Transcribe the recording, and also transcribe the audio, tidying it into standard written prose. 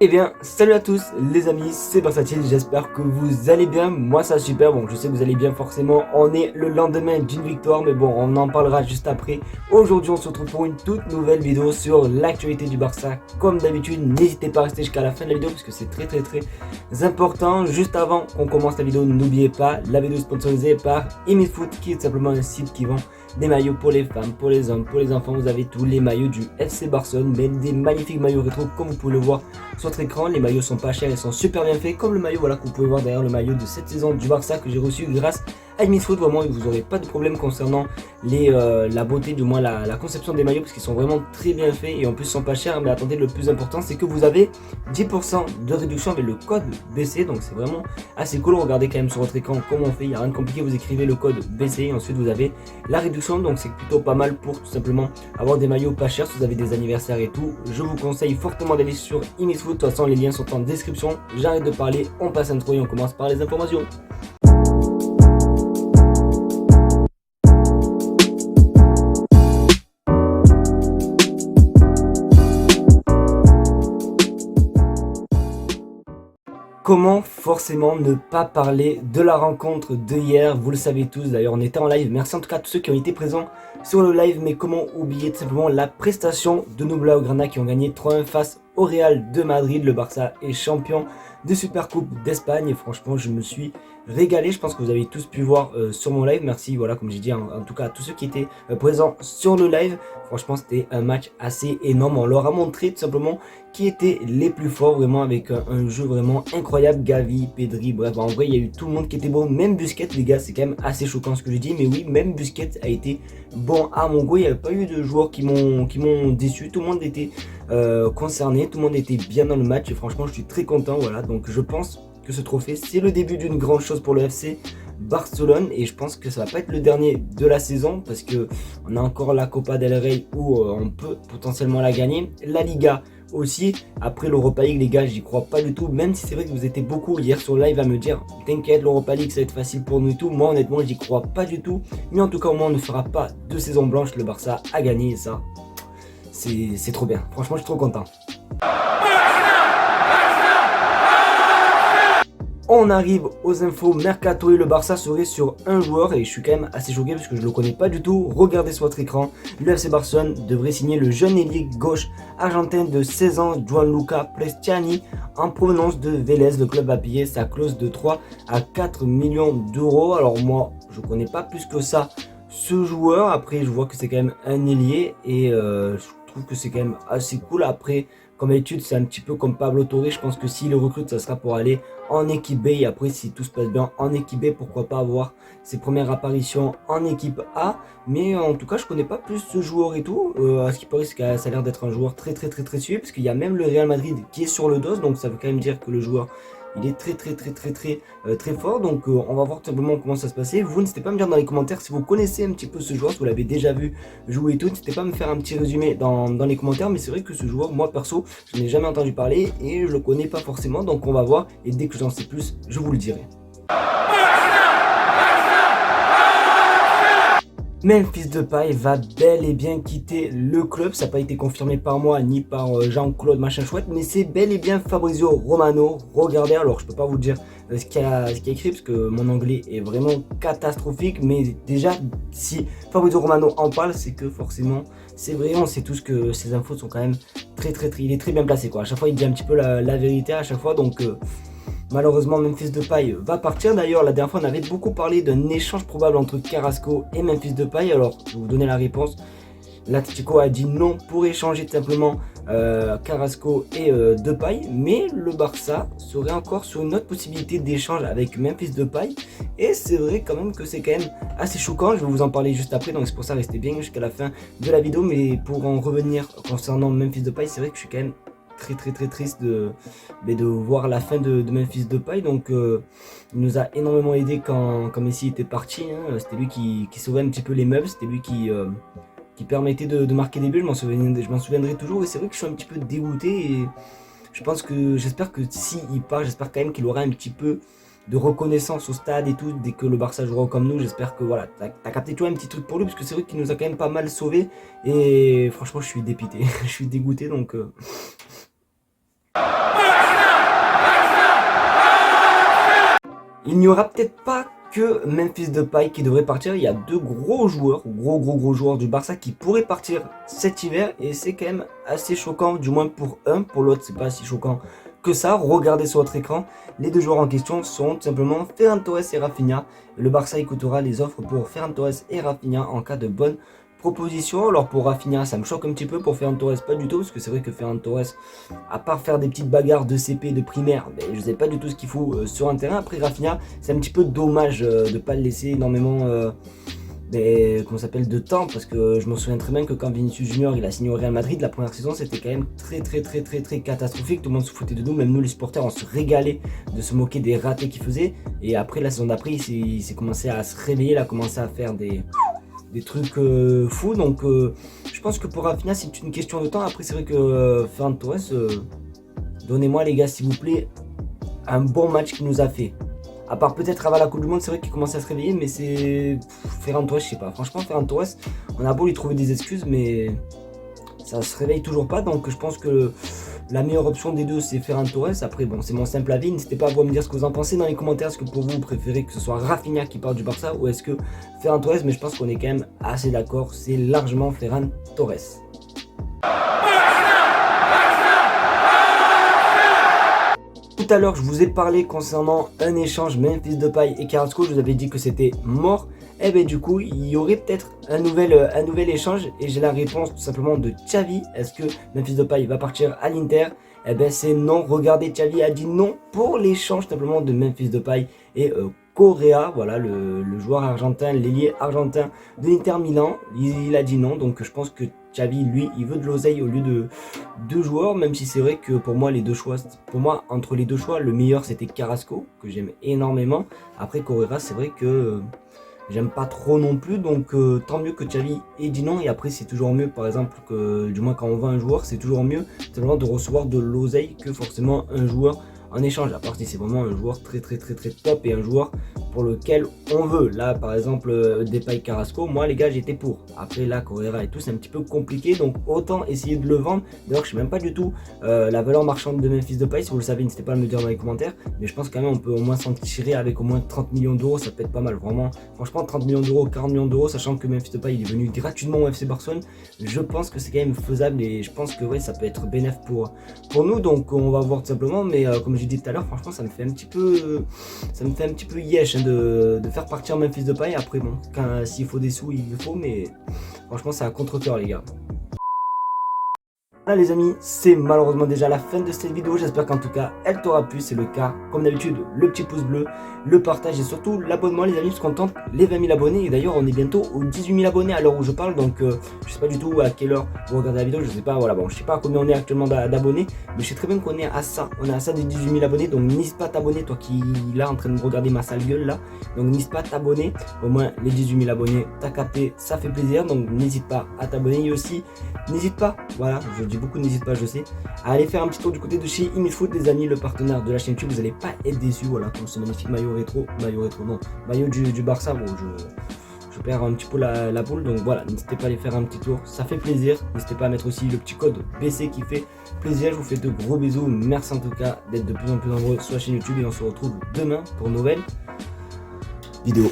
Eh bien, salut à tous les amis, c'est Versatile, j'espère que vous allez bien, moi ça va super, bon je sais que vous allez bien forcément, on est le lendemain d'une victoire, mais bon on en parlera juste après. Aujourd'hui on se retrouve pour une toute nouvelle vidéo sur l'actualité du Barça, comme d'habitude, n'hésitez pas à rester jusqu'à la fin de la vidéo parce que c'est très important. Juste avant qu'on commence la vidéo, n'oubliez pas, la vidéo est sponsorisée par Imisfoot, qui est tout simplement un site qui vend des maillots pour les femmes, pour les hommes, pour les enfants. Vous avez tous les maillots du FC Barcelone, mais des magnifiques maillots rétro comme vous pouvez le voir sur votre écran. Les maillots sont pas chers, ils sont super bien faits, comme le maillot voilà, que vous pouvez voir derrière, le maillot de cette saison du Barça que j'ai reçu grâce à Imisfoot. Vraiment, vous n'aurez pas de problème concernant la beauté, du moins la conception des maillots, parce qu'ils sont vraiment très bien faits et en plus ils sont pas chers. Mais attendez, le plus important c'est que vous avez 10% de réduction avec le code BC, donc c'est vraiment assez cool. Regardez quand même sur votre écran comment on fait, il n'y a rien de compliqué, vous écrivez le code BC et ensuite vous avez la réduction, donc c'est plutôt pas mal pour tout simplement avoir des maillots pas chers si vous avez des anniversaires et tout. Je vous conseille fortement d'aller sur Imisfoot, de toute façon les liens sont en description. J'arrête de parler, on passe à l'intro et on commence par les informations. Comment forcément ne pas parler de la rencontre de hier? Vous le savez tous, d'ailleurs on était en live, merci en tout cas à tous ceux qui ont été présents sur le live, mais comment oublier tout simplement la prestation de nos Blaugrana qui ont gagné 3-1 face au Real de Madrid. Le Barça est champion de Supercoupe d'Espagne et franchement je me suis régalé. Je pense que vous avez tous pu voir sur mon live, merci voilà comme j'ai dit en tout cas à tous ceux qui étaient présents sur le live. Franchement c'était un match assez énorme, on leur a montré tout simplement qui étaient les plus forts, vraiment avec un jeu vraiment incroyable. Gavi, Pedri, bref en vrai il y a eu tout le monde qui était bon, même Busquets les gars, c'est quand même assez choquant ce que je dis, mais oui même Busquets a été bon à mon goût. Il n'y avait pas eu de joueurs qui m'ont déçu, tout le monde était concerné, tout le monde était bien dans le match et franchement je suis très content. Voilà, donc je pense que ce trophée c'est le début d'une grande chose pour le FC Barcelone et je pense que ça va pas être le dernier de la saison parce que on a encore la Copa del Rey où on peut potentiellement la gagner, la Liga aussi. Après l'Europa League les gars j'y crois pas du tout, même si c'est vrai que vous étiez beaucoup hier sur live à me dire t'inquiète l'Europa League ça va être facile pour nous et tout. Moi honnêtement j'y crois pas du tout, mais en tout cas au moins on ne fera pas de saison blanche. Le Barça a gagné et ça c'est trop bien, franchement je suis trop content. On arrive aux infos mercato et le Barça serait sur un joueur et je suis quand même assez choqué parce que je le connais pas du tout. Regardez sur votre écran, le FC Barcelone devrait signer le jeune ailier gauche argentin de 16 ans Gianluca Prestiani en provenance de Vélez. Le club va payer sa clause de 3 à 4 millions d'euros. Alors moi je connais pas plus que ça ce joueur, après je vois que c'est quand même un ailier et je trouve que c'est quand même assez cool. Après comme d'habitude c'est un petit peu comme Pablo Torre, je pense que s'il le recrute ça sera pour aller en équipe B et après si tout se passe bien en équipe B pourquoi pas avoir ses premières apparitions en équipe A. Mais en tout cas je connais pas plus ce joueur et tout, à ce qui paraît ça a l'air d'être un joueur très suivi parce qu'il y a même le Real Madrid qui est sur le dos, donc ça veut quand même dire que le joueur il est très fort. Donc on va voir tout simplement comment ça se passait. Vous n'hésitez pas à me dire dans les commentaires si vous connaissez un petit peu ce joueur, si vous l'avez déjà vu jouer et tout. N'hésitez pas à me faire un petit résumé dans les commentaires. Mais c'est vrai que ce joueur, moi perso, je n'ai jamais entendu parler et je le connais pas forcément. Donc on va voir et dès que j'en sais plus, je vous le dirai. Memphis Depay va bel et bien quitter le club. Ça n'a pas été confirmé par moi ni par Jean-Claude machin chouette, mais c'est bel et bien Fabrizio Romano. Regardez, alors je peux pas vous dire ce qu'il y a écrit parce que mon anglais est vraiment catastrophique, mais déjà si Fabrizio Romano en parle c'est que forcément c'est vrai. On sait tous que ces infos sont quand même il est très bien placé quoi. À chaque fois il dit un petit peu la vérité à chaque fois, donc malheureusement Memphis Depay va partir. D'ailleurs la dernière fois on avait beaucoup parlé d'un échange probable entre Carrasco et Memphis Depay. Alors je vais vous donner la réponse. L'Atlético a dit non pour échanger tout simplement Carrasco et Depay, mais le Barça serait encore sur une autre possibilité d'échange avec Memphis Depay et c'est vrai quand même que c'est quand même assez choquant. Je vais vous en parler juste après, donc c'est pour ça restez bien jusqu'à la fin de la vidéo. Mais pour en revenir concernant Memphis Depay, c'est vrai que je suis quand même très triste de voir la fin de Memphis Depay. Donc il nous a énormément aidé quand Messi était parti, hein. C'était lui qui sauvait un petit peu les meubles, c'était lui qui permettait de marquer des buts. Je m'en souviendrai toujours et c'est vrai que je suis un petit peu dégoûté et je pense que j'espère que s'il part, j'espère quand même qu'il aura un petit peu de reconnaissance au stade et tout dès que le Barça jouera comme nous. J'espère que voilà, t'as capté toi un petit truc pour lui parce que c'est vrai qu'il nous a quand même pas mal sauvé et franchement je suis dépité, je suis dégoûté donc Il n'y aura peut-être pas que Memphis Depay qui devrait partir. Il y a deux gros joueurs, gros joueurs du Barça qui pourraient partir cet hiver. Et c'est quand même assez choquant, du moins pour un. Pour l'autre, c'est pas si choquant que ça. Regardez sur votre écran, les deux joueurs en question sont tout simplement Ferran Torres et Rafinha. Le Barça écoutera les offres pour Ferran Torres et Rafinha en cas de bonne proposition. Alors pour Rafinha, ça me choque un petit peu. Pour Ferran Torres, pas du tout, parce que c'est vrai que Ferran Torres, à part faire des petites bagarres de CP, de primaire, ben, je sais pas du tout ce qu'il faut sur un terrain. Après Rafinha, c'est un petit peu dommage de pas le laisser énormément comment s'appelle, de temps, parce que je me souviens très bien que quand Vinicius Junior il a signé au Real Madrid, la première saison c'était quand même très catastrophique. Tout le monde se foutait de nous, même nous les supporters on se régalait de se moquer des ratés qu'il faisait. Et après la saison d'après il s'est commencé à se réveiller, il a commencé à faire des trucs fous. Donc je pense que pour Rafinha c'est une question de temps. Après c'est vrai que Ferran Torres, donnez-moi les gars s'il vous plaît un bon match qu'il nous a fait. À part peut-être avant la Coupe du Monde, c'est vrai qu'il commence à se réveiller, mais c'est Ferran Torres, je sais pas. Franchement, Ferran Torres, on a beau lui trouver des excuses, mais ça se réveille toujours pas. Donc je pense que la meilleure option des deux, c'est Ferran Torres. Après, bon, c'est mon simple avis. N'hésitez pas à vous me dire ce que vous en pensez dans les commentaires. Est-ce que pour vous préférez que ce soit Rafinha qui part du Barça ou est-ce que Ferran Torres? Mais je pense qu'on est quand même assez d'accord. C'est largement Ferran Torres. Tout à l'heure, je vous ai parlé concernant un échange Memphis Depay et Carrasco. Je vous avais dit que c'était mort. Et bien du coup, il y aurait peut-être un nouvel échange. Et j'ai la réponse tout simplement de Xavi. Est-ce que Memphis Depay va partir à l'Inter? Eh bien c'est non. Regardez, Xavi a dit non pour l'échange simplement de Memphis Depay et Correa. Voilà, le joueur argentin, l'ailier argentin de l'Inter Milan. Il a dit non. Donc je pense que Xavi, lui, il veut de l'oseille au lieu de deux joueurs, même si c'est vrai que pour moi, entre les deux choix, le meilleur c'était Carrasco, que j'aime énormément. Après Correa, c'est vrai que j'aime pas trop non plus, donc tant mieux que Xavi ait dit non. Et après, c'est toujours mieux, par exemple, que du moins quand on vend un joueur, c'est toujours mieux simplement de recevoir de l'oseille que forcément un joueur en échange, à part si c'est vraiment un joueur très top et un joueur pour lequel on veut. Là par exemple Depay, Carrasco, moi les gars j'étais pour. Après là Correa et tout c'est un petit peu compliqué, donc autant essayer de le vendre. D'ailleurs je sais même pas du tout la valeur marchande de Memphis Depay, si vous le savez n'hésitez pas à me le dire dans les commentaires, mais je pense quand même on peut au moins s'en tirer avec au moins 30 millions d'euros, ça peut être pas mal vraiment. Franchement 30 millions d'euros, 40 millions d'euros, sachant que Memphis Depay il est venu gratuitement au FC Barcelone, je pense que c'est quand même faisable et je pense que ouais ça peut être bénéf pour nous, donc on va voir tout simplement. Mais comme j'ai dit tout à l'heure, franchement ça me fait un petit peu yesh de faire partir Memphis Depay. Après bon, s'il faut des sous il le faut, mais franchement c'est à contre-cœur les gars. Voilà les amis, c'est malheureusement déjà la fin de cette vidéo, j'espère qu'en tout cas elle t'aura plu. C'est le cas, comme d'habitude, le petit pouce bleu, le partage et surtout l'abonnement les amis, parce qu'on tente les 20 000 abonnés. Et d'ailleurs on est bientôt aux 18 000 abonnés à l'heure où je parle, donc je sais pas du tout à quelle heure vous regardez la vidéo, je sais pas, voilà, bon je sais pas à combien on est actuellement d'abonnés, mais je sais très bien qu'on est à ça, on est à ça des 18 000 abonnés, donc n'hésite pas à t'abonner, toi qui est là en train de regarder ma sale gueule là, donc n'hésite pas à t'abonner, au moins les 18 000 abonnés, t'as capté, ça fait plaisir, donc n'hésite pas à t'abonner. Et aussi n'hésite pas, voilà, je dis beaucoup n'hésite pas, je sais, à aller faire un petit tour du côté de chez Imifoot les amis, le partenaire de la chaîne YouTube, vous allez pas être déçus. Voilà, comme ce magnifique maillot du Barça. Bon, je perds un petit peu la boule, donc voilà, n'hésitez pas à aller faire un petit tour, ça fait plaisir. N'hésitez pas à mettre aussi le petit code BC qui fait plaisir. Je vous fais de gros bisous, merci en tout cas d'être de plus en plus nombreux sur la chaîne YouTube et on se retrouve demain pour une nouvelle vidéo.